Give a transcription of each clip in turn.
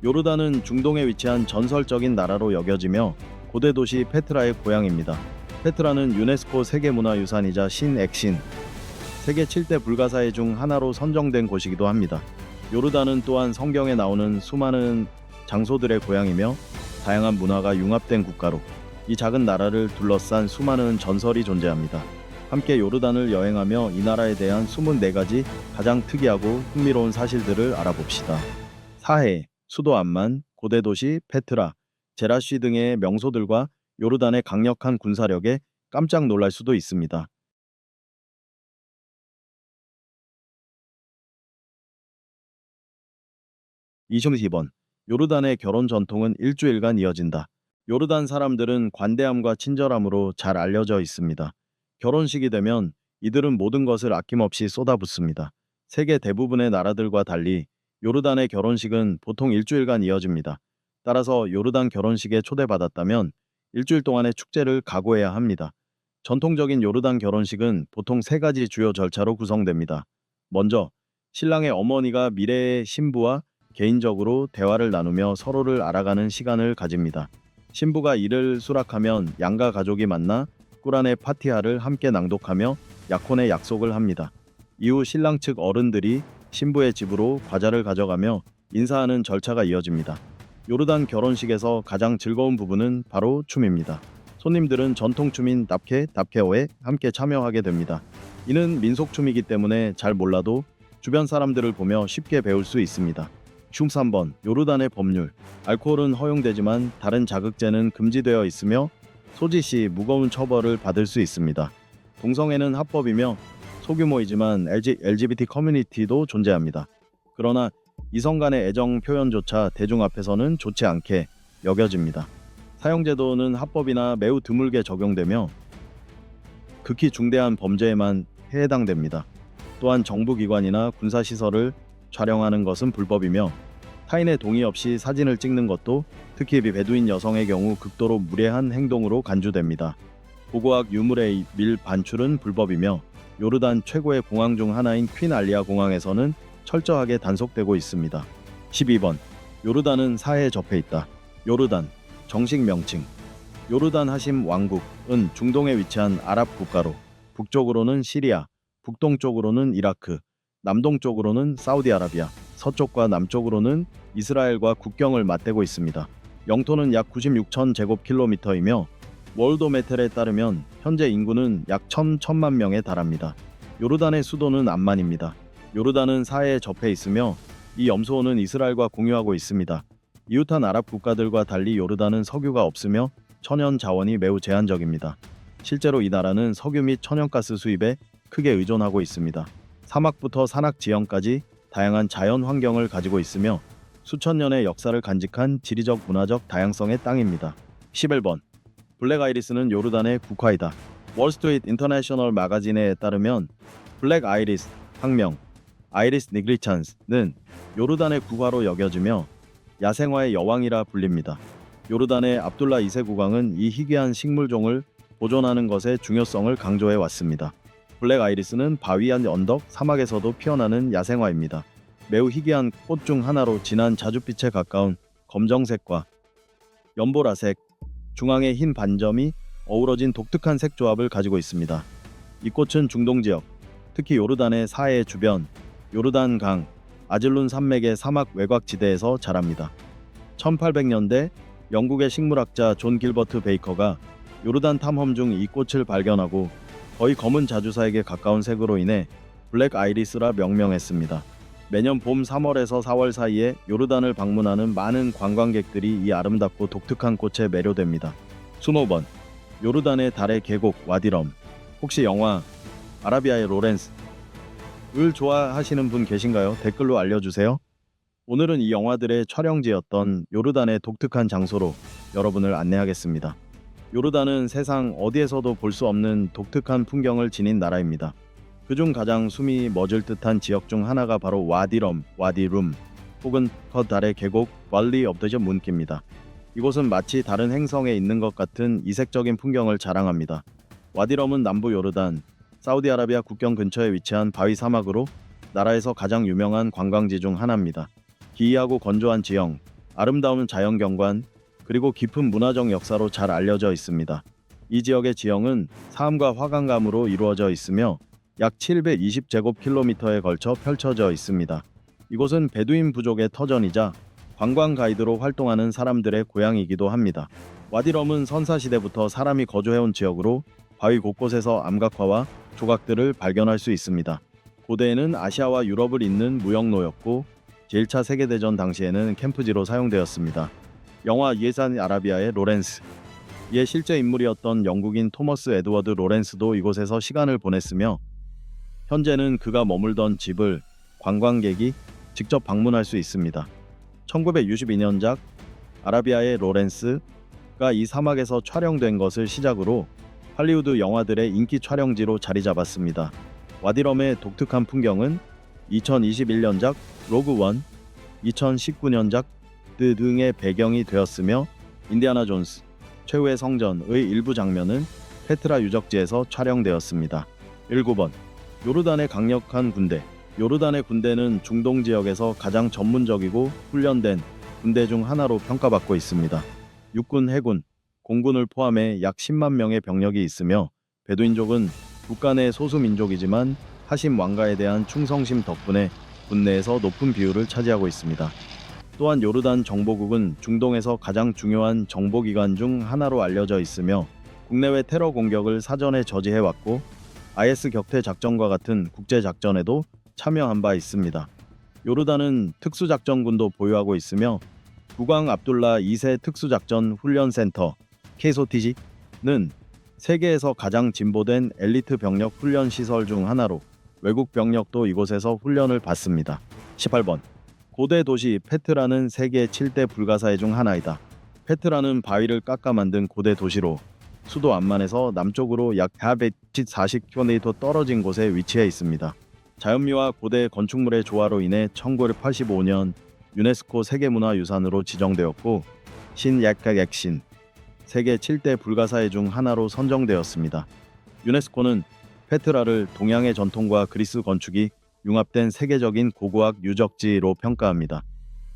요르단은 중동에 위치한 전설적인 나라로 여겨지며 고대 도시 페트라의 고향입니다. 페트라는 유네스코 세계문화유산이자 신액신, 세계 7대 불가사의 중 하나로 선정된 곳이기도 합니다. 요르단은 또한 성경에 나오는 수많은 장소들의 고향이며 다양한 문화가 융합된 국가로 이 작은 나라를 둘러싼 수많은 전설이 존재합니다. 함께 요르단을 여행하며 이 나라에 대한 24가지 가장 특이하고 흥미로운 사실들을 알아봅시다. 사해, 수도 암만, 고대 도시 페트라, 제라쉬 등의 명소들과 요르단의 강력한 군사력에 깜짝 놀랄 수도 있습니다. 22번. 요르단의 결혼 전통은 일주일간 이어진다. 요르단 사람들은 관대함과 친절함으로 잘 알려져 있습니다. 결혼식이 되면 이들은 모든 것을 아낌없이 쏟아붓습니다. 세계 대부분의 나라들과 달리 요르단의 결혼식은 보통 일주일간 이어집니다. 따라서 요르단 결혼식에 초대받았다면 일주일 동안의 축제를 각오해야 합니다. 전통적인 요르단 결혼식은 보통 3가지 주요 절차로 구성됩니다. 먼저, 신랑의 어머니가 미래의 신부와 개인적으로 대화를 나누며 서로를 알아가는 시간을 가집니다. 신부가 이를 수락하면 양가 가족이 만나 꾸란의 파티하를 함께 낭독하며 약혼의 약속을 합니다. 이후 신랑 측 어른들이 신부의 집으로 과자를 가져가며 인사하는 절차가 이어집니다. 요르단 결혼식에서 가장 즐거운 부분은 바로 춤입니다. 손님들은 전통춤인 답케오에 함께 참여하게 됩니다. 이는 민속춤이기 때문에 잘 몰라도 주변 사람들을 보며 쉽게 배울 수 있습니다. 3번. 요르단의 법률. 알코올은 허용되지만 다른 자극제는 금지되어 있으며 소지 시 무거운 처벌을 받을 수 있습니다. 동성애는 합법이며 소규모이지만 LGBT 커뮤니티도 존재합니다. 그러나 이성 간의 애정 표현조차 대중 앞에서는 좋지 않게 여겨집니다. 사형제도는 합법이나 매우 드물게 적용되며 극히 중대한 범죄에만 해당됩니다. 또한 정부기관이나 군사시설을 촬영하는 것은 불법이며 타인의 동의 없이 사진을 찍는 것도 특히 베두인 여성의 경우 극도로 무례한 행동으로 간주됩니다. 고고학 유물의 밀 반출은 불법이며 요르단 최고의 공항 중 하나인 퀸 알리아 공항에서는 철저하게 단속되고 있습니다. 12번. 요르단은 사해에 접해 있다. 요르단 정식 명칭 요르단 하심 왕국은 중동에 위치한 아랍 국가로 북쪽으로는 시리아, 북동쪽으로는 이라크, 남동쪽으로는 사우디아라비아, 서쪽과 남쪽으로는 이스라엘과 국경을 맞대고 있습니다. 영토는 약 96천 제곱킬로미터이며 월드메텔에 따르면 현재 인구는 약 1,000만 명에 달합니다. 요르단의 수도는 암만입니다. 요르단은 사해에 접해 있으며 이 염소호는 이스라엘과 공유하고 있습니다. 이웃한 아랍 국가들과 달리 요르단은 석유가 없으며 천연 자원이 매우 제한적입니다. 실제로 이 나라는 석유 및 천연가스 수입에 크게 의존하고 있습니다. 사막부터 산악 지형까지 다양한 자연 환경을 가지고 있으며 수천 년의 역사를 간직한 지리적 문화적 다양성의 땅입니다. 11번. 블랙 아이리스는 요르단의 국화이다. 월스트리트 인터내셔널 마가진에 따르면 블랙 아이리스, 학명 아이리스 니그리찬스는 요르단의 국화로 여겨지며 야생화의 여왕이라 불립니다. 요르단의 압둘라 2세 국왕은 이 희귀한 식물종을 보존하는 것의 중요성을 강조해 왔습니다. 블랙 아이리스는 바위한 언덕, 사막에서도 피어나는 야생화입니다. 매우 희귀한 꽃 중 하나로 진한 자줏빛에 가까운 검정색과 연보라색, 중앙에 흰 반점이 어우러진 독특한 색 조합을 가지고 있습니다. 이 꽃은 중동 지역, 특히 요르단의 사해 주변, 요르단 강, 아즐룬 산맥의 사막 외곽 지대에서 자랍니다. 1800년대 영국의 식물학자 존 길버트 베이커가 요르단 탐험 중 이 꽃을 발견하고 거의 검은 자주사에게 가까운 색으로 인해 블랙 아이리스라 명명했습니다. 매년 봄 3월에서 4월 사이에 요르단을 방문하는 많은 관광객들이 이 아름답고 독특한 꽃에 매료됩니다. 20번. 요르단의 달의 계곡 와디럼. 혹시 영화 아라비아의 로렌스를 좋아하시는 분 계신가요? 댓글로 알려주세요. 오늘은 이 영화들의 촬영지였던 요르단의 독특한 장소로 여러분을 안내하겠습니다. 요르단은 세상 어디에서도 볼 수 없는 독특한 풍경을 지닌 나라입니다. 그중 가장 숨이 멎을 듯한 지역 중 하나가 바로 와디럼, 와디룸 혹은 더 달의 계곡 왈리 오브 더 문키입니다. 이곳은 마치 다른 행성에 있는 것 같은 이색적인 풍경을 자랑합니다. 와디럼은 남부 요르단, 사우디아라비아 국경 근처에 위치한 바위 사막으로 나라에서 가장 유명한 관광지 중 하나입니다. 기이하고 건조한 지형, 아름다운 자연경관, 그리고 깊은 문화적 역사로 잘 알려져 있습니다. 이 지역의 지형은 사암과 화강감으로 이루어져 있으며 약 720제곱킬로미터에 걸쳐 펼쳐져 있습니다. 이곳은 베두인 부족의 터전이자 관광 가이드로 활동하는 사람들의 고향이기도 합니다. 와디럼은 선사시대부터 사람이 거주해온 지역으로 바위 곳곳에서 암각화와 조각들을 발견할 수 있습니다. 고대에는 아시아와 유럽을 잇는 무역로였고 제1차 세계대전 당시에는 캠프지로 사용되었습니다. 영화 예산 아라비아의 로렌스, 이에 실제 인물이었던 영국인 토머스 에드워드 로렌스도 이곳에서 시간을 보냈으며 현재는 그가 머물던 집을 관광객이 직접 방문할 수 있습니다. 1962년작 아라비아의 로렌스가 이 사막에서 촬영된 것을 시작으로 할리우드 영화들의 인기 촬영지로 자리 잡았습니다. 와디럼의 독특한 풍경은 2021년작 로그원, 2019년작 등의 배경이 되었으며 인디아나 존스 최후의 성전의 일부 장면은 페트라 유적지에서 촬영되었습니다. 19번 요르단의 강력한 군대. 요르단의 군대는 중동 지역에서 가장 전문적이고 훈련된 군대 중 하나로 평가받고 있습니다. 육군, 해군, 공군을 포함해 약 10만 명의 병력이 있으며 베두인족은 국가 내 소수민족이지만 하심 왕가에 대한 충성심 덕분에 군내에서 높은 비율을 차지하고 있습니다. 또한 요르단 정보국은 중동에서 가장 중요한 정보기관 중 하나로 알려져 있으며 국내외 테러 공격을 사전에 저지해왔고 IS 격퇴 작전과 같은 국제작전에도 참여한 바 있습니다. 요르단은 특수작전군도 보유하고 있으며 국왕 압둘라 2세 특수작전 훈련센터 KSOTG는 세계에서 가장 진보된 엘리트 병력 훈련 시설 중 하나로 외국 병력도 이곳에서 훈련을 받습니다. 18번 고대 도시 페트라는 세계 7대 불가사의 중 하나이다. 페트라는 바위를 깎아 만든 고대 도시로 수도 암만에서 남쪽으로 약 440km 떨어진 곳에 위치해 있습니다. 자연미와 고대 건축물의 조화로 인해 1985년 유네스코 세계문화유산으로 지정되었고 신약각액신 세계 7대 불가사의 중 하나로 선정되었습니다. 유네스코는 페트라를 동양의 전통과 그리스 건축이 융합된 세계적인 고고학 유적지로 평가합니다.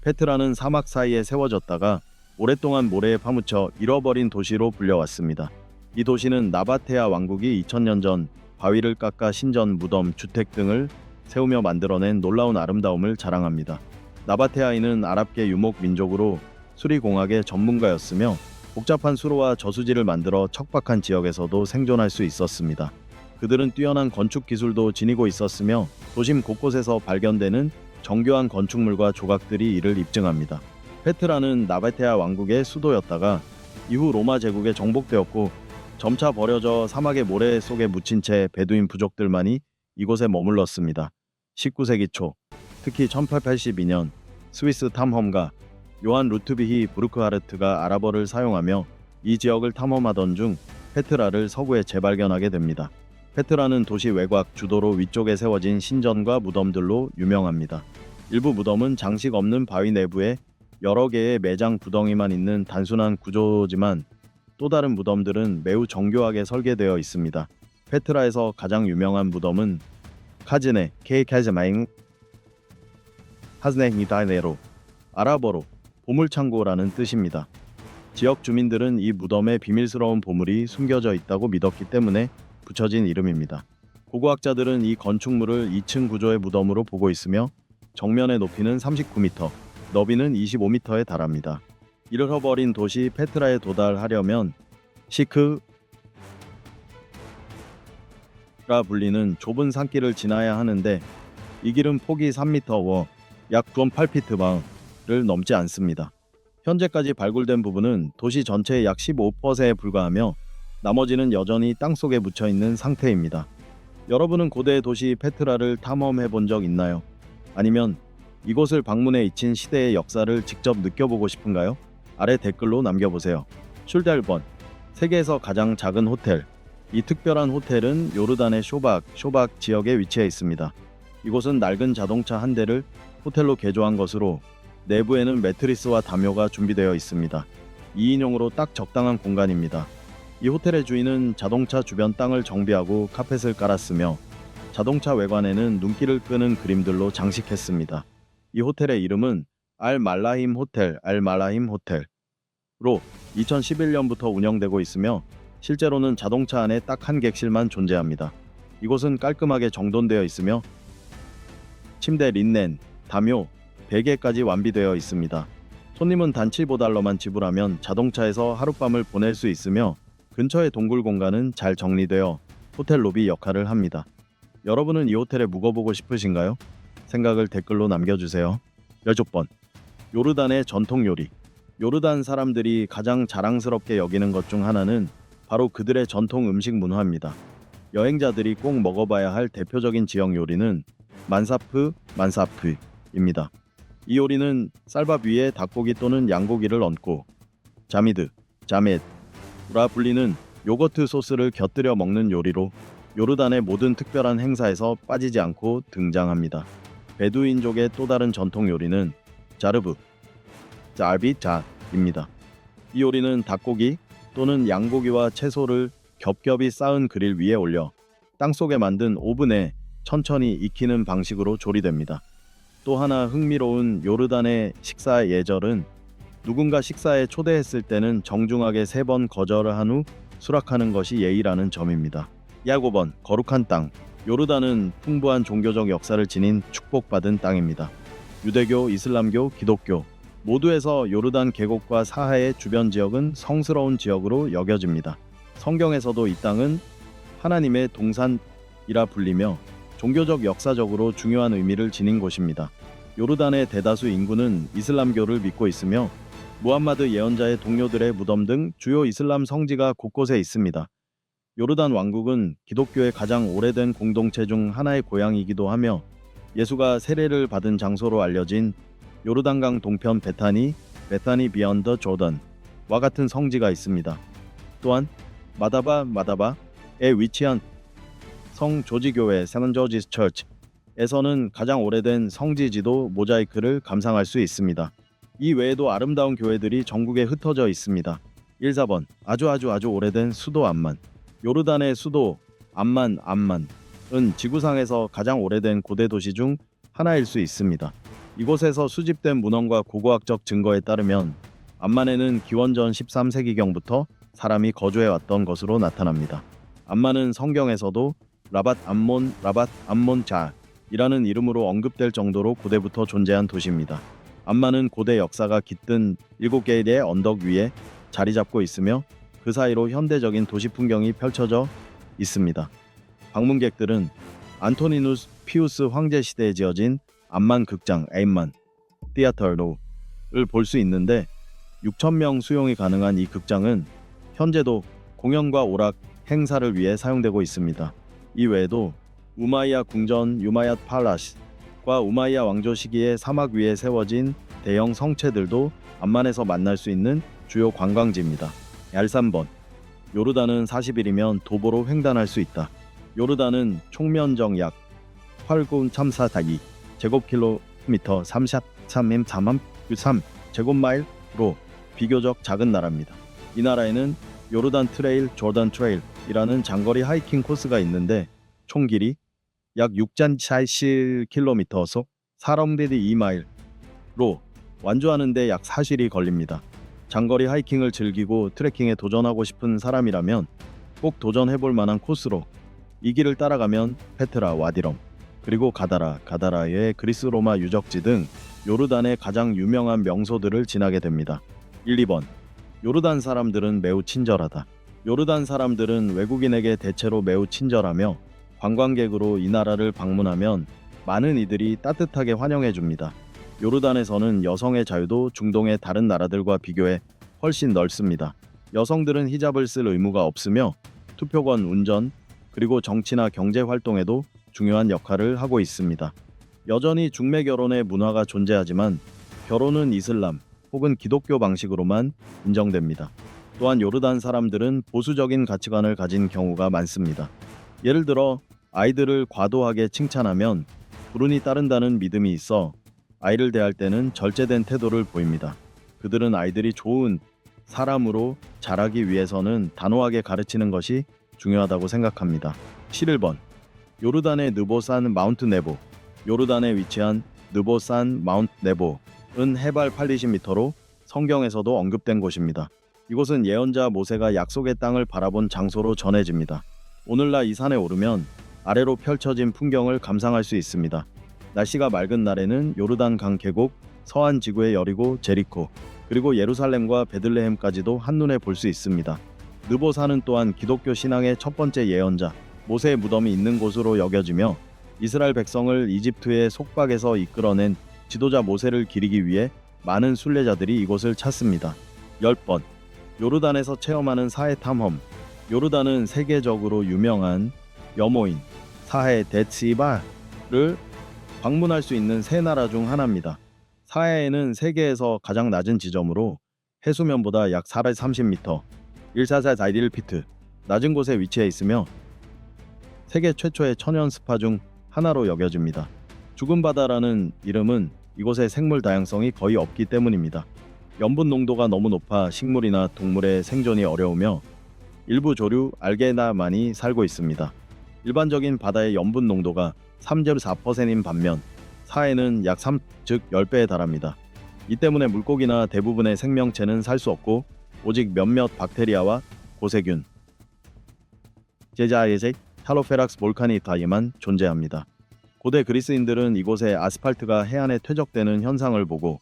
페트라는 사막 사이에 세워졌다가 오랫동안 모래에 파묻혀 잃어버린 도시로 불려왔습니다. 이 도시는 나바테아 왕국이 2000년 전 바위를 깎아 신전, 무덤, 주택 등을 세우며 만들어낸 놀라운 아름다움을 자랑합니다. 나바테아인은 아랍계 유목 민족으로 수리공학의 전문가였으며 복잡한 수로와 저수지를 만들어 척박한 지역에서도 생존할 수 있었습니다. 그들은 뛰어난 건축 기술도 지니고 있었으며 도심 곳곳에서 발견되는 정교한 건축물과 조각들이 이를 입증합니다. 페트라는 나바테아 왕국의 수도였다가 이후 로마 제국에 정복되었고 점차 버려져 사막의 모래 속에 묻힌 채 베두인 부족들만이 이곳에 머물렀습니다. 19세기 초, 특히 1882년 스위스 탐험가 요한 루트비히 브루크하르트가 아랍어를 사용하며 이 지역을 탐험하던 중 페트라를 서구에 재발견하게 됩니다. 페트라는 도시 외곽 주도로 위쪽에 세워진 신전과 무덤들로 유명합니다. 일부 무덤은 장식 없는 바위 내부에 여러 개의 매장 구덩이만 있는 단순한 구조지만 또 다른 무덤들은 매우 정교하게 설계되어 있습니다. 페트라에서 가장 유명한 무덤은 카즈네 케이카즈마잉 하즈네히다네로 아랍어로 보물창고라는 뜻입니다. 지역 주민들은 이 무덤에 비밀스러운 보물이 숨겨져 있다고 믿었기 때문에 붙여진 이름입니다. 고고학자들은 이 건축물을 2층 구조의 무덤으로 보고 있으며 정면의 높이는 39m, 너비는 25m에 달합니다. 잃어버린 도시 페트라에 도달하려면 시크라 불리는 좁은 산길을 지나야 하는데 이 길은 폭이 3m 약 9.8피트를 넘지 않습니다. 현재까지 발굴된 부분은 도시 전체의 약 15%에 불과하며 나머지는 여전히 땅속에 묻혀있는 상태입니다. 여러분은 고대 도시 페트라를 탐험해 본 적 있나요? 아니면 이곳을 방문해 잊힌 시대의 역사를 직접 느껴보고 싶은가요? 아래 댓글로 남겨보세요. 슐달번 세계에서 가장 작은 호텔. 이 특별한 호텔은 요르단의 쇼박 지역에 위치해 있습니다. 이곳은 낡은 자동차 한 대를 호텔로 개조한 것으로 내부에는 매트리스와 담요가 준비되어 있습니다. 2인용으로 딱 적당한 공간입니다. 이 호텔의 주인은 자동차 주변 땅을 정비하고 카펫을 깔았으며 자동차 외관에는 눈길을 끄는 그림들로 장식했습니다. 이 호텔의 이름은 알말라힘 호텔로 2011년부터 운영되고 있으며 실제로는 자동차 안에 딱 한 객실만 존재합니다. 이곳은 깔끔하게 정돈되어 있으며 침대, 린넨, 담요, 베개까지 완비되어 있습니다. 손님은 단 7달러만 지불하면 자동차에서 하룻밤을 보낼 수 있으며 근처의 동굴 공간은 잘 정리되어 호텔 로비 역할을 합니다. 여러분은 이 호텔에 묵어보고 싶으신가요? 생각을 댓글로 남겨주세요. 16번. 요르단의 전통 요리. 요르단 사람들이 가장 자랑스럽게 여기는 것 중 하나는 바로 그들의 전통 음식 문화입니다. 여행자들이 꼭 먹어봐야 할 대표적인 지역 요리는 만사프입니다. 이 요리는 쌀밥 위에 닭고기 또는 양고기를 얹고 자메드라 불리는 요거트 소스를 곁들여 먹는 요리로 요르단의 모든 특별한 행사에서 빠지지 않고 등장합니다. 베두인족의 또 다른 전통 요리는 자르비자입니다. 이 요리는 닭고기 또는 양고기와 채소를 겹겹이 쌓은 그릴 위에 올려 땅속에 만든 오븐에 천천히 익히는 방식으로 조리됩니다. 또 하나 흥미로운 요르단의 식사 예절은 누군가 식사에 초대했을 때는 정중하게 3번 거절을 한 후 수락하는 것이 예의라는 점입니다. 5번. 거룩한 땅. 요르단은 풍부한 종교적 역사를 지닌 축복받은 땅입니다. 유대교, 이슬람교, 기독교 모두에서 요르단 계곡과 사하의 주변 지역은 성스러운 지역으로 여겨집니다. 성경에서도 이 땅은 하나님의 동산이라 불리며 종교적 역사적으로 중요한 의미를 지닌 곳입니다. 요르단의 대다수 인구는 이슬람교를 믿고 있으며 무함마드 예언자의 동료들의 무덤 등 주요 이슬람 성지가 곳곳에 있습니다. 요르단 왕국은 기독교의 가장 오래된 공동체 중 하나의 고향이기도 하며 예수가 세례를 받은 장소로 알려진 요르단강 동편 베타니 비언더 조던와 같은 성지가 있습니다. 또한 마다바에 위치한 성 조지교회 세넌조지스 처치에서는 가장 오래된 성지지도 모자이크를 감상할 수 있습니다. 이 외에도 아름다운 교회들이 전국에 흩어져 있습니다. 4번. 아주 오래된 수도 암만. 요르단의 수도 암만은 지구상에서 가장 오래된 고대 도시 중 하나일 수 있습니다. 이곳에서 수집된 문헌과 고고학적 증거에 따르면 암만에는 기원전 13세기경부터 사람이 거주해왔던 것으로 나타납니다. 암만은 성경에서도 라밧 암몬자이라는 이름으로 언급될 정도로 고대부터 존재한 도시입니다. 암만은 고대 역사가 깃든 7개의 언덕 위에 자리 잡고 있으며 그 사이로 현대적인 도시 풍경이 펼쳐져 있습니다. 방문객들은 안토니누스 피우스 황제 시대에 지어진 암만 극장 에임만 티아터를 볼 수 있는데 6,000명 수용이 가능한 이 극장은 현재도 공연과 오락 행사를 위해 사용되고 있습니다. 이 외에도 우마이야 궁전 유마얏 팔라스과 우마이야 왕조 시기에 사막 위에 세워진 대형 성체들도 암만에서 만날 수 있는 주요 관광지입니다. 13번. 요르단은 40일이면 도보로 횡단할 수 있다. 요르단은 총면적 약 8.34 제곱킬로미터 3 제곱마일로 비교적 작은 나라입니다. 이 나라에는 요르단 트레일, 조던 트레일이라는 장거리 하이킹 코스가 있는데 총 길이 약 6.47km서 사람들이 2마일로 완주하는데 약 4일이 걸립니다. 장거리 하이킹을 즐기고 트레킹에 도전하고 싶은 사람이라면 꼭 도전해볼 만한 코스로 이 길을 따라가면 페트라, 와디럼, 그리고 가다라의 그리스 로마 유적지 등 요르단의 가장 유명한 명소들을 지나게 됩니다. 2번. 요르단 사람들은 매우 친절하다. 요르단 사람들은 외국인에게 대체로 매우 친절하며 관광객으로 이 나라를 방문하면 많은 이들이 따뜻하게 환영해 줍니다. 요르단에서는 여성의 자유도 중동의 다른 나라들과 비교해 훨씬 넓습니다. 여성들은 히잡을 쓸 의무가 없으며 투표권, 운전, 그리고 정치나 경제 활동에도 중요한 역할을 하고 있습니다. 여전히 중매 결혼의 문화가 존재하지만 결혼은 이슬람 혹은 기독교 방식으로만 인정됩니다. 또한 요르단 사람들은 보수적인 가치관을 가진 경우가 많습니다. 예를 들어 아이들을 과도하게 칭찬하면 불운이 따른다는 믿음이 있어 아이를 대할 때는 절제된 태도를 보입니다. 그들은 아이들이 좋은 사람으로 자라기 위해서는 단호하게 가르치는 것이 중요하다고 생각합니다. 11번. 요르단의 느보산 마운트 네보. 요르단에 위치한 느보산 마운트 네보 해발 820m로 성경에서도 언급된 곳입니다. 이곳은 예언자 모세가 약속의 땅을 바라본 장소로 전해집니다. 오늘날 이 산에 오르면 아래로 펼쳐진 풍경을 감상할 수 있습니다. 날씨가 맑은 날에는 요르단 강 계곡, 서안 지구의 여리고, 제리코, 그리고 예루살렘과 베들레헴까지도 한눈에 볼 수 있습니다. 느보산은 또한 기독교 신앙의 첫 번째 예언자 모세의 무덤이 있는 곳으로 여겨지며 이스라엘 백성을 이집트의 속박에서 이끌어낸 지도자 모세를 기리기 위해 많은 순례자들이 이곳을 찾습니다. 10번 요르단에서 체험하는 사해 탐험. 요르단은 세계적으로 유명한 여모인 사해 데츠바를 방문할 수 있는 세 나라 중 하나입니다. 사해에는 세계에서 가장 낮은 지점으로 해수면보다 약 430m, 14441피트 낮은 곳에 위치해 있으며 세계 최초의 천연 스파 중 하나로 여겨집니다. 죽은 바다라는 이름은 이곳의 생물 다양성이 거의 없기 때문입니다. 염분 농도가 너무 높아 식물이나 동물의 생존이 어려우며 일부 조류, 알게나만이 살고 있습니다. 일반적인 바다의 염분 농도가 3.4%인 반면 사해는 약 3, 즉 10배에 달합니다. 이 때문에 물고기나 대부분의 생명체는 살 수 없고 오직 몇몇 박테리아와 고세균, 제자에제, 탈로페락스 볼카니타에만 존재합니다. 고대 그리스인들은 이곳의 아스팔트가 해안에 퇴적되는 현상을 보고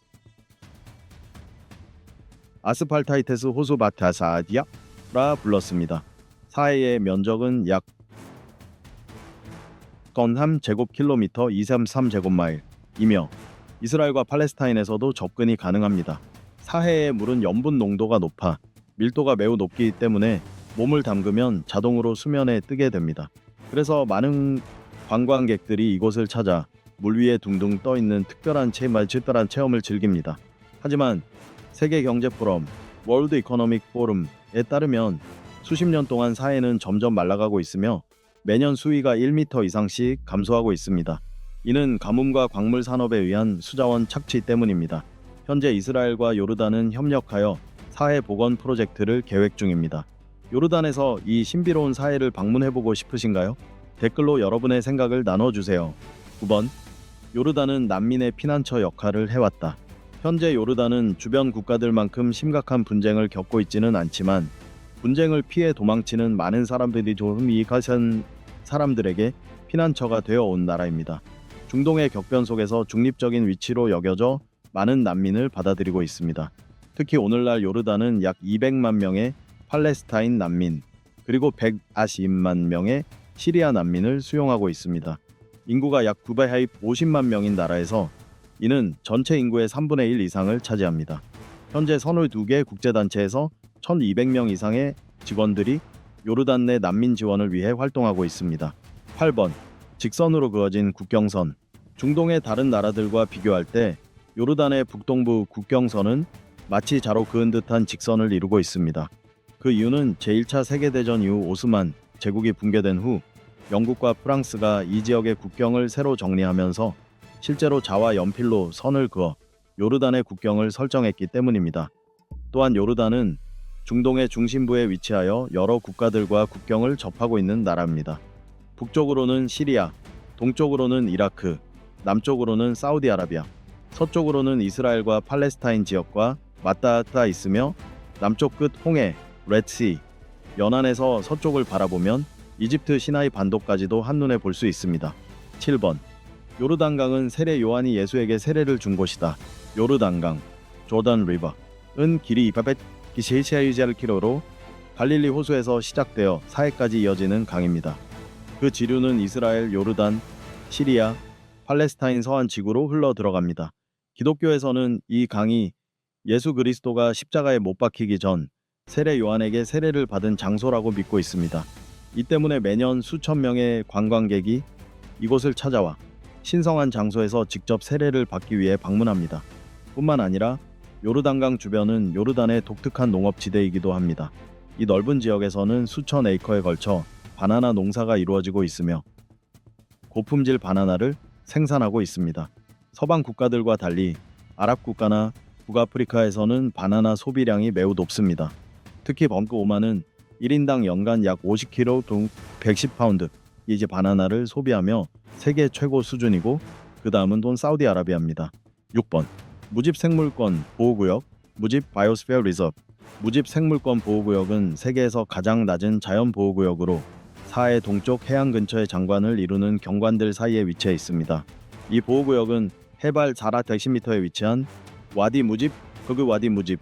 아스팔타이테스 호수바타사디아라 불렀습니다. 사해의 면적은 약 3제곱킬로미터 233제곱마일이며 이스라엘과 팔레스타인에서도 접근이 가능합니다. 사해의 물은 염분 농도가 높아 밀도가 매우 높기 때문에 몸을 담그면 자동으로 수면에 뜨게 됩니다. 그래서 많은 관광객들이 이곳을 찾아 물 위에 둥둥 떠 있는 특별한 체험을 즐깁니다. 하지만 세계경제포럼 월드 이코노믹 포럼에 따르면 수십 년 동안 사해는 점점 말라가고 있으며 매년 수위가 1m 이상씩 감소하고 있습니다. 이는 가뭄과 광물 산업에 의한 수자원 착취 때문입니다. 현재 이스라엘과 요르단은 협력하여 사해 복원 프로젝트를 계획 중입니다. 요르단에서 이 신비로운 사해를 방문해보고 싶으신가요? 댓글로 여러분의 생각을 나눠주세요. 9번 요르단은 난민의 피난처 역할을 해왔다. 현재 요르단은 주변 국가들만큼 심각한 분쟁을 겪고 있지는 않지만 분쟁을 피해 도망치는 많은 사람들이 좀 이익하신 사람들에게 피난처가 되어 온 나라입니다. 중동의 격변 속에서 중립적인 위치로 여겨져 많은 난민을 받아들이고 있습니다. 특히 오늘날 요르단은 약 200만 명의 팔레스타인 난민, 그리고 150만 명의 시리아 난민을 수용하고 있습니다. 인구가 약 950만 명인 나라에서 이는 전체 인구의 3분의 1 이상을 차지합니다. 현재 32개 국제단체에서 1200명 이상의 직원들이 요르단 내 난민 지원을 위해 활동하고 있습니다. 8번 직선으로 그어진 국경선. 중동의 다른 나라들과 비교할 때 요르단의 북동부 국경선은 마치 자로 그은 듯한 직선을 이루고 있습니다. 그 이유는 제1차 세계대전 이후 오스만 제국이 붕괴된 후 영국과 프랑스가 이 지역의 국경을 새로 정리하면서 실제로 자와 연필로 선을 그어 요르단의 국경을 설정했기 때문입니다. 또한 요르단은 중동의 중심부에 위치하여 여러 국가들과 국경을 접하고 있는 나라입니다. 북쪽으로는 시리아, 동쪽으로는 이라크, 남쪽으로는 사우디아라비아, 서쪽으로는 이스라엘과 팔레스타인 지역과 맞닿아 있으며 남쪽 끝 홍해, 레드시, 연안에서 서쪽을 바라보면 이집트 시나이 반도까지도 한눈에 볼 수 있습니다. 7번 요르단강은 세례 요한이 예수에게 세례를 준 곳이다. 요르단강, 조던 리버은 길이 200km로 갈릴리 호수에서 시작되어 사해까지 이어지는 강입니다. 그 지류는 이스라엘, 요르단, 시리아, 팔레스타인 서안 지구로 흘러 들어갑니다. 기독교에서는 이 강이 예수 그리스도가 십자가에 못 박히기 전 세례 요한에게 세례를 받은 장소라고 믿고 있습니다. 이 때문에 매년 수천 명의 관광객이 이곳을 찾아와 신성한 장소에서 직접 세례를 받기 위해 방문합니다. 뿐만 아니라 요르단강 주변은 요르단의 독특한 농업지대이기도 합니다. 이 넓은 지역에서는 수천 에이커에 걸쳐 바나나 농사가 이루어지고 있으며 고품질 바나나를 생산하고 있습니다. 서방 국가들과 달리 아랍 국가나 북아프리카에서는 바나나 소비량이 매우 높습니다. 특히 범크 오만은 1인당 연간 약 50kg 동 110파운드 이제 바나나를 소비하며 세계 최고 수준이고 그 다음은 돈 사우디아라비아입니다. 6번 무집 생물권 보호구역, 무집 바이오스피어 리저브. 무집 생물권 보호구역은 세계에서 가장 낮은 자연 보호구역으로 사해 동쪽 해안 근처의 장관을 이루는 경관들 사이에 위치해 있습니다. 이 보호구역은 해발 400m에 위치한 와디 무집, 흑우 와디 무집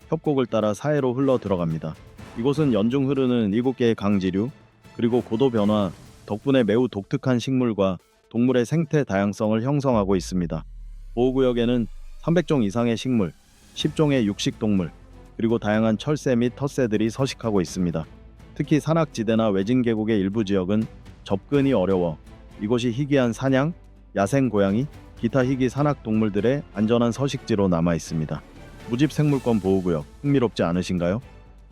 협곡을 따라 사해로 흘러 들어갑니다. 이곳은 연중 흐르는 7개의 강지류, 그리고 고도 변화 덕분에 매우 독특한 식물과 동물의 생태 다양성을 형성하고 있습니다. 보호구역에는 300종 이상의 식물, 10종의 육식동물, 그리고 다양한 철새 및 텃새들이 서식하고 있습니다. 특히 산악지대나 외진 계곡의 일부 지역은 접근이 어려워 이곳이 희귀한 사냥, 야생 고양이, 기타 희귀 산악 동물들의 안전한 서식지로 남아 있습니다. 무집 생물권 보호구역 흥미롭지 않으신가요?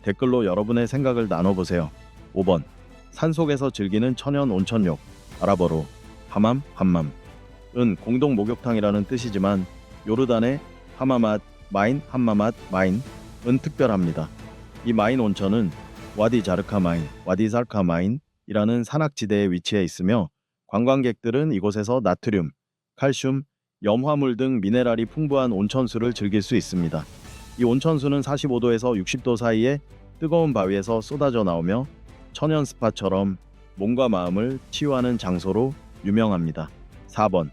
댓글로 여러분의 생각을 나눠보세요. 5번. 산속에서 즐기는 천연 온천욕. 아랍어로 하맘, 함맘은 공동 목욕탕이라는 뜻이지만 요르단의 하마맛 마인, 함마맛 마인은 특별합니다. 이 마인 온천은 와디 자르카 마인, 와디 살카 마인이라는 산악지대에 위치해 있으며 관광객들은 이곳에서 나트륨, 칼슘, 염화물 등 미네랄이 풍부한 온천수를 즐길 수 있습니다. 이 온천수는 45도에서 60도 사이에 뜨거운 바위에서 쏟아져 나오며 천연 스파처럼 몸과 마음을 치유하는 장소로 유명합니다. 4번.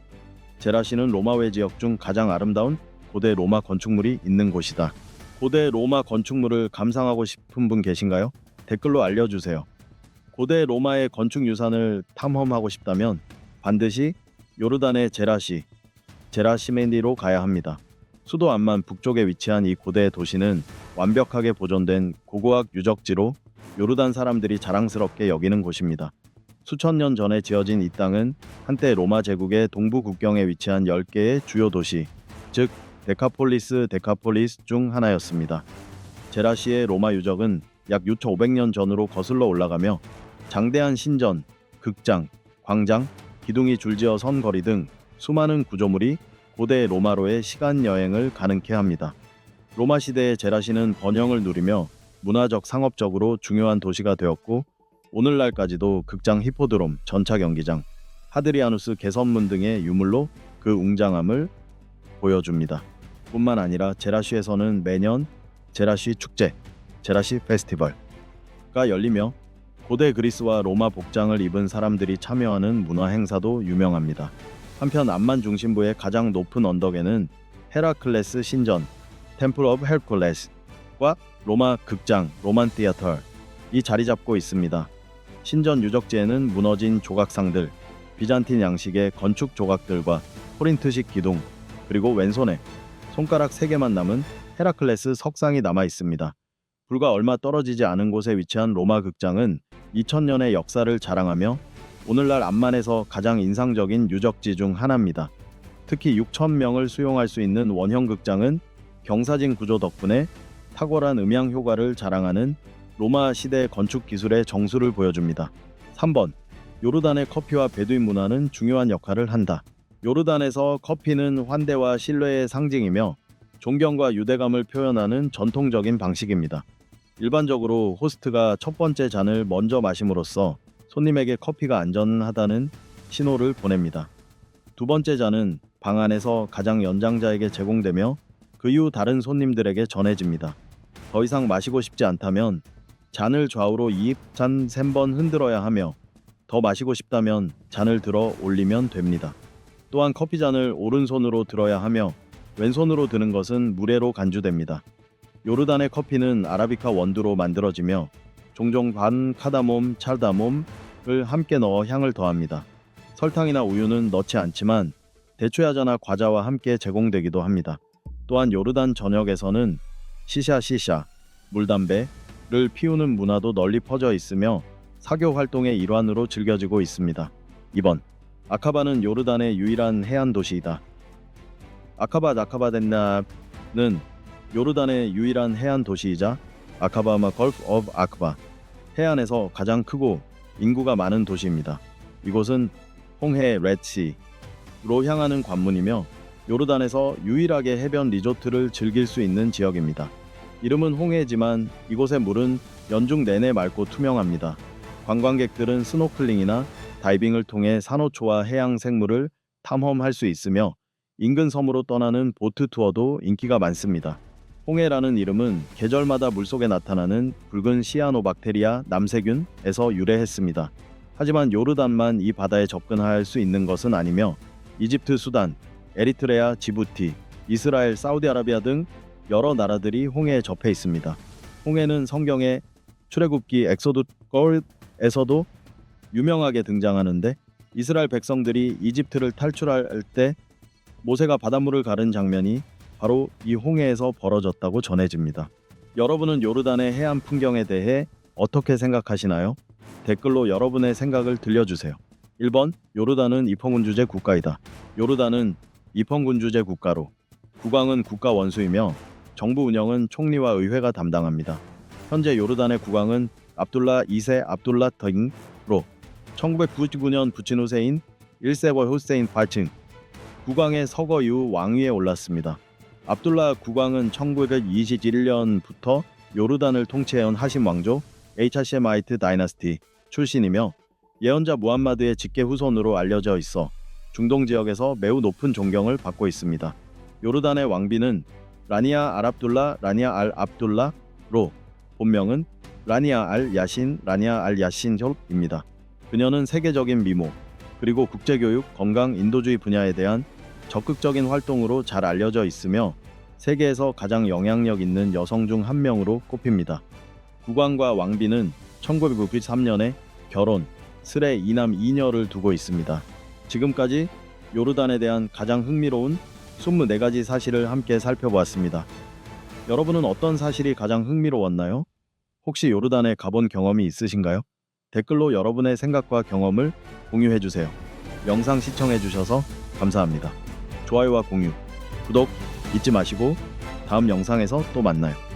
제라시는 로마회 지역 중 가장 아름다운 고대 로마 건축물이 있는 곳이다. 고대 로마 건축물을 감상하고 싶은 분 계신가요? 댓글로 알려주세요. 고대 로마의 건축 유산을 탐험하고 싶다면 반드시 요르단의 제라시멘디로 가야 합니다. 수도 암만 북쪽에 위치한 이 고대 도시는 완벽하게 보존된 고고학 유적지로 요르단 사람들이 자랑스럽게 여기는 곳입니다. 수천 년 전에 지어진 이 땅은 한때 로마 제국의 동부 국경에 위치한 10개의 주요 도시, 즉 데카폴리스 중 하나였습니다. 제라시의 로마 유적은 약 6,500년 전으로 거슬러 올라가며 장대한 신전, 극장, 광장, 기둥이 줄지어 선 거리 등 수많은 구조물이 고대 로마로의 시간 여행을 가능케 합니다. 로마 시대의 제라시는 번영을 누리며 문화적 상업적으로 중요한 도시가 되었고 오늘날까지도 극장 히포드롬, 전차 경기장, 하드리아누스 개선문 등의 유물로 그 웅장함을 보여줍니다. 뿐만 아니라 제라시에서는 매년 제라시 축제, 제라시 페스티벌가 열리며 고대 그리스와 로마 복장을 입은 사람들이 참여하는 문화 행사도 유명합니다. 한편 암만 중심부의 가장 높은 언덕에는 헤라클레스 신전, 템플 오브 헬쿨레스과 로마 극장, 로만 티아터이 자리 잡고 있습니다. 신전 유적지에는 무너진 조각상들, 비잔틴 양식의 건축 조각들과 코린트식 기둥, 그리고 왼손에 손가락 3개만 남은 헤라클레스 석상이 남아 있습니다. 불과 얼마 떨어지지 않은 곳에 위치한 로마 극장은 2000년의 역사를 자랑하며 오늘날 암만에서 가장 인상적인 유적지 중 하나입니다. 특히 6,000명을 수용할 수 있는 원형 극장은 경사진 구조 덕분에 탁월한 음향 효과를 자랑하는 로마 시대 건축 기술의 정수를 보여줍니다. 3번. 요르단의 커피와 베두인 문화는 중요한 역할을 한다. 요르단에서 커피는 환대와 신뢰의 상징이며 존경과 유대감을 표현하는 전통적인 방식입니다. 일반적으로 호스트가 첫 번째 잔을 먼저 마심으로써 손님에게 커피가 안전하다는 신호를 보냅니다. 두 번째 잔은 방 안에서 가장 연장자에게 제공되며 그 이후 다른 손님들에게 전해집니다. 더 이상 마시고 싶지 않다면 잔을 좌우로 2, 3번 흔들어야 하며 더 마시고 싶다면 잔을 들어 올리면 됩니다. 또한 커피잔을 오른손으로 들어야 하며 왼손으로 드는 것은 무례로 간주됩니다. 요르단의 커피는 아라비카 원두로 만들어지며 종종 반 카다몬, 찰다몬을 함께 넣어 향을 더합니다. 설탕이나 우유는 넣지 않지만 대추야자나 과자와 함께 제공되기도 합니다. 또한 요르단 전역에서는 시샤, 물담배를 피우는 문화도 널리 퍼져 있으며 사교 활동의 일환으로 즐겨지고 있습니다. 2번. 아카바는 요르단의 유일한 해안 도시이다. 아카바덴나는 요르단의 유일한 해안 도시이자 아카바마 걸프 오브 아크바 해안에서 가장 크고 인구가 많은 도시입니다. 이곳은 홍해 레드시로 향하는 관문이며 요르단에서 유일하게 해변 리조트를 즐길 수 있는 지역입니다. 이름은 홍해지만 이곳의 물은 연중 내내 맑고 투명합니다. 관광객들은 스노클링이나 다이빙을 통해 산호초와 해양 생물을 탐험할 수 있으며 인근 섬으로 떠나는 보트 투어도 인기가 많습니다. 홍해라는 이름은 계절마다 물속에 나타나는 붉은 시아노박테리아 남세균에서 유래했습니다. 하지만 요르단만 이 바다에 접근할 수 있는 것은 아니며 이집트, 수단, 에리트레아, 지부티, 이스라엘, 사우디아라비아 등 여러 나라들이 홍해에 접해 있습니다. 홍해는 성경의 출애굽기 엑소드 걸에서도 유명하게 등장하는데 이스라엘 백성들이 이집트를 탈출할 때 모세가 바닷물을 가른 장면이 바로 이 홍해에서 벌어졌다고 전해집니다. 여러분은 요르단의 해안 풍경에 대해 어떻게 생각하시나요? 댓글로 여러분의 생각을 들려주세요. 1번 요르단은 입헌군주제 국가이다. 요르단은 입헌군주제 국가로 국왕은 국가 원수이며 정부 운영은 총리와 의회가 담당합니다. 현재 요르단의 국왕은 압둘라 2세 압둘라 더잉로 1999년 부친 후세인 1세월 후세인 8층 국왕의 서거 이후 왕위에 올랐습니다. 압둘라 국왕은 1921년부터 요르단을 통치해온 하심 왕조 하셰마이트 다이너스티 출신이며 예언자 무함마드의 직계 후손으로 알려져 있어 중동 지역에서 매우 높은 존경을 받고 있습니다. 요르단의 왕비는 라니아 알 압둘라 라니아 알 압둘라로 본명은 라니아 알 야신 라니아 알 야신협입니다. 그녀는 세계적인 미모 그리고 국제교육, 건강, 인도주의 분야에 대한 적극적인 활동으로 잘 알려져 있으며 세계에서 가장 영향력 있는 여성 중 한 명으로 꼽힙니다. 국왕과 왕비는 1993년에 결혼, 슬에 2남 2녀를 두고 있습니다. 지금까지 요르단에 대한 가장 흥미로운 24가지 사실을 함께 살펴보았습니다. 여러분은 어떤 사실이 가장 흥미로웠나요? 혹시 요르단에 가본 경험이 있으신가요? 댓글로 여러분의 생각과 경험을 공유해주세요. 영상 시청해주셔서 감사합니다. 좋아요와 공유, 구독 잊지 마시고 다음 영상에서 또 만나요.